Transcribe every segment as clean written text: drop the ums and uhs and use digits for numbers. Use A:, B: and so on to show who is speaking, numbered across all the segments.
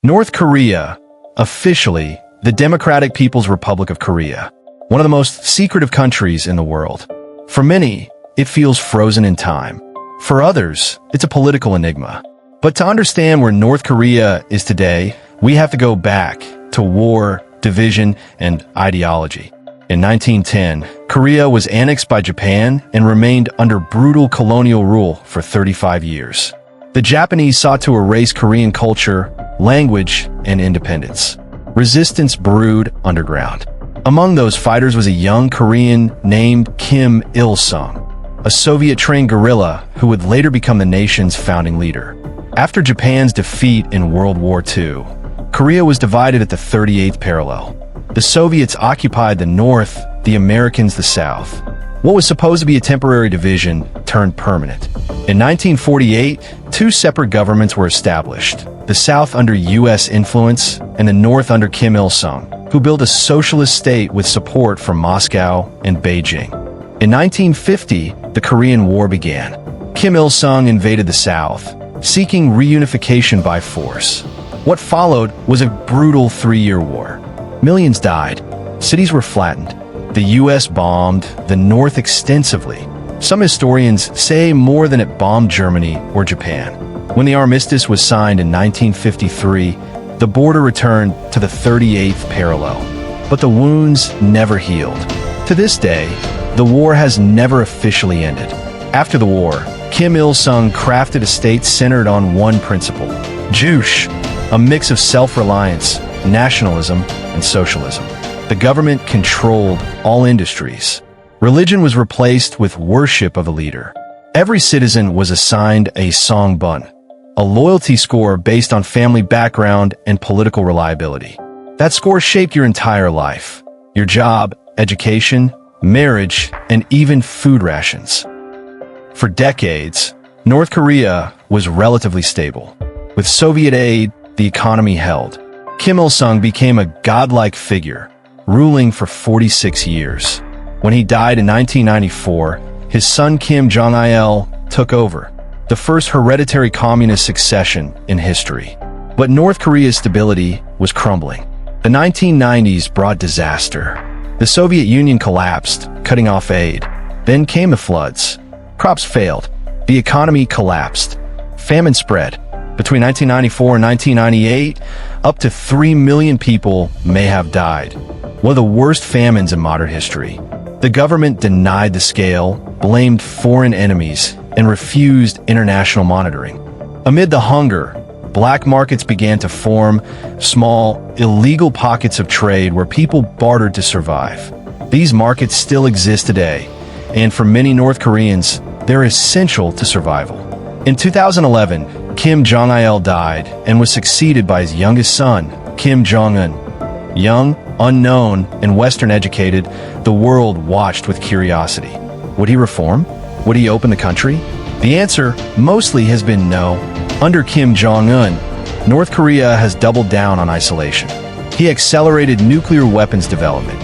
A: North Korea, officially the Democratic People's Republic of Korea, one of the most secretive countries in the world. For many, it feels frozen in time. For others, it's a political enigma. But to understand where North Korea is today, we have to go back to war, division, and ideology. In 1910, Korea was annexed by Japan and remained under brutal colonial rule for 35 years. The Japanese sought to erase Korean culture, language, and independence. Resistance brewed underground. Among those fighters was a young Korean named Kim Il-sung, a Soviet-trained guerrilla who would later become the nation's founding leader. After Japan's defeat in World War II, Korea was divided at the 38th parallel. The Soviets occupied the north, the Americans the south. What was supposed to be a temporary division turned permanent. In 1948, two separate governments were established, the South under U.S. influence and the North under Kim Il-sung, who built a socialist state with support from Moscow and Beijing. In 1950, the Korean War began. Kim Il-sung invaded the South, seeking reunification by force. What followed was a brutal 3-year war. Millions died. Cities were flattened. The U.S. bombed the North extensively. Some historians say more than it bombed Germany or Japan. When the armistice was signed in 1953, the border returned to the 38th parallel. But the wounds never healed. To this day, the war has never officially ended. After the war, Kim Il-sung crafted a state centered on one principle: Juche, a mix of self-reliance, nationalism, and socialism. The government controlled all industries. Religion was replaced with worship of a leader. Every citizen was assigned a songbun, a loyalty score based on family background and political reliability. That score shaped your entire life: your job, education, marriage, and even food rations. For decades, North Korea was relatively stable. With Soviet aid, the economy held. Kim Il-sung became a godlike figure, ruling for 46 years. When he died in 1994, his son Kim Jong-un took over, the first hereditary communist succession in history. But North Korea's stability was crumbling. The 1990s brought disaster. The Soviet Union collapsed, cutting off aid. Then came the floods. Crops failed. The economy collapsed. Famine spread. Between 1994 and 1998, up to 3 million people may have died. One of the worst famines in modern history. The government denied the scale, blamed foreign enemies, and refused international monitoring. Amid the hunger, black markets began to form, small, illegal pockets of trade where people bartered to survive. These markets still exist today, and for many North Koreans, they're essential to survival. In 2011, Kim Jong-un died and was succeeded by his youngest son, Kim Jong-un. Young, unknown, and Western-educated, the world watched with curiosity. Would he reform? Would he open the country? The answer mostly has been no. Under Kim Jong-un, North Korea has doubled down on isolation. He accelerated nuclear weapons development,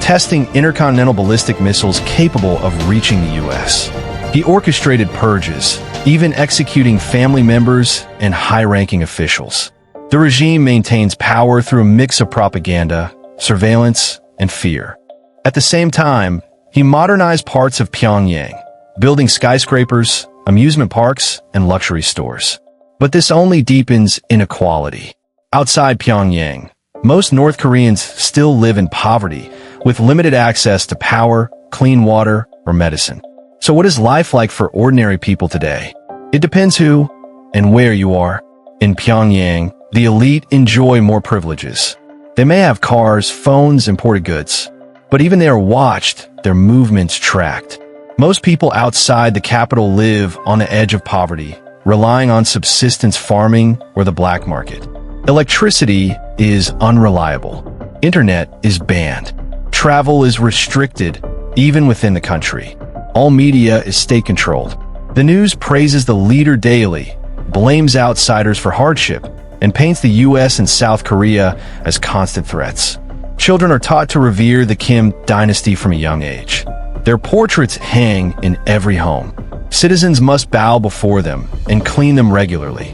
A: testing intercontinental ballistic missiles capable of reaching the U.S. He orchestrated purges, even executing family members and high-ranking officials. The regime maintains power through a mix of propaganda, surveillance, and fear. At the same time, he modernized parts of Pyongyang, building skyscrapers, amusement parks, and luxury stores. But this only deepens inequality. Outside Pyongyang, most North Koreans still live in poverty, with limited access to power, clean water, or medicine. So what is life like for ordinary people today? It depends who and where you are. In Pyongyang, the elite enjoy more privileges. They may have cars, phones, imported goods, but even they are watched, their movements tracked. Most people outside the capital live on the edge of poverty, relying on subsistence farming or the black market. Electricity is unreliable. Internet is banned. Travel is restricted, even within the country. All media is state-controlled. The news praises the leader daily, blames outsiders for hardship, and paints the U.S. and South Korea as constant threats. Children are taught to revere the Kim dynasty from a young age. Their portraits hang in every home. Citizens must bow before them and clean them regularly.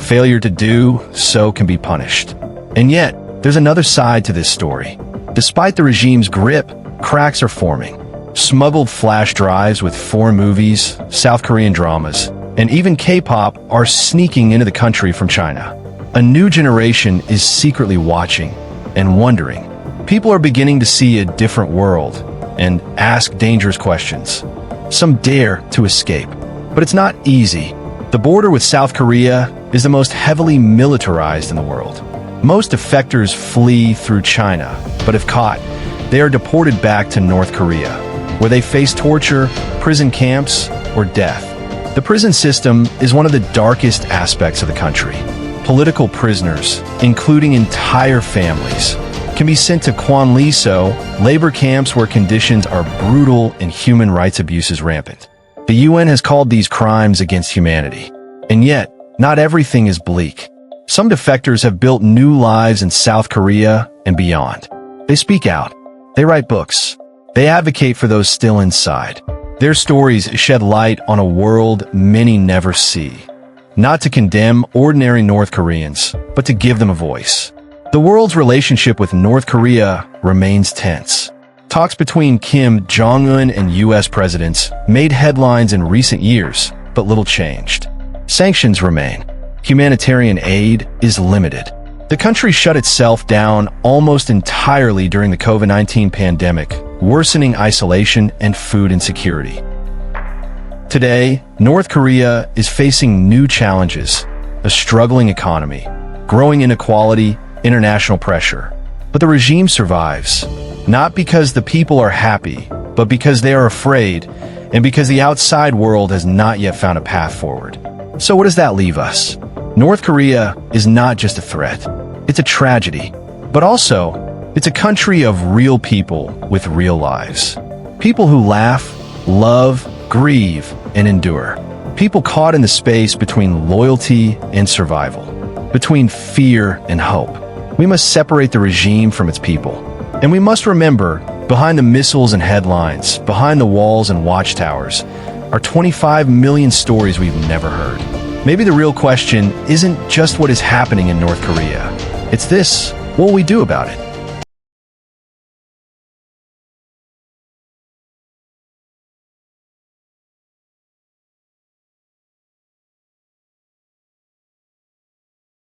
A: Failure to do so can be punished. And yet, there's another side to this story. Despite the regime's grip, cracks are forming. Smuggled flash drives with foreign movies, South Korean dramas, and even K-pop are sneaking into the country from China. A new generation is secretly watching and wondering. People are beginning to see a different world and ask dangerous questions. Some dare to escape, but it's not easy. The border with South Korea is the most heavily militarized in the world. Most defectors flee through China, but if caught, they are deported back to North Korea, where they face torture, prison camps, or death. The prison system is one of the darkest aspects of the country. Political prisoners, including entire families, can be sent to Kwanliso, labor camps where conditions are brutal and human rights abuses rampant. The UN has called these crimes against humanity. And yet, not everything is bleak. Some defectors have built new lives in South Korea and beyond. They speak out. They write books. They advocate for those still inside. Their stories shed light on a world many never see. Not to condemn ordinary North Koreans, but to give them a voice. The world's relationship with North Korea remains tense. Talks between Kim Jong-un and U.S. presidents made headlines in recent years, but little changed. Sanctions remain. Humanitarian aid is limited. The country shut itself down almost entirely during the COVID-19 pandemic, worsening isolation and food insecurity. Today, North Korea is facing new challenges: a struggling economy, growing inequality, international pressure. But the regime survives, not because the people are happy, but because they are afraid, and because the outside world has not yet found a path forward. So what does that leave us? North Korea is not just a threat. It's a tragedy. But also, it's a country of real people with real lives. People who laugh, love, grieve, and endure. People caught in the space between loyalty and survival, between fear and hope. We must separate the regime from its people. And we must remember, behind the missiles and headlines, behind the walls and watchtowers, are 25 million stories we've never heard. Maybe the real question isn't just what is happening in North Korea. It's this: what will we do about it?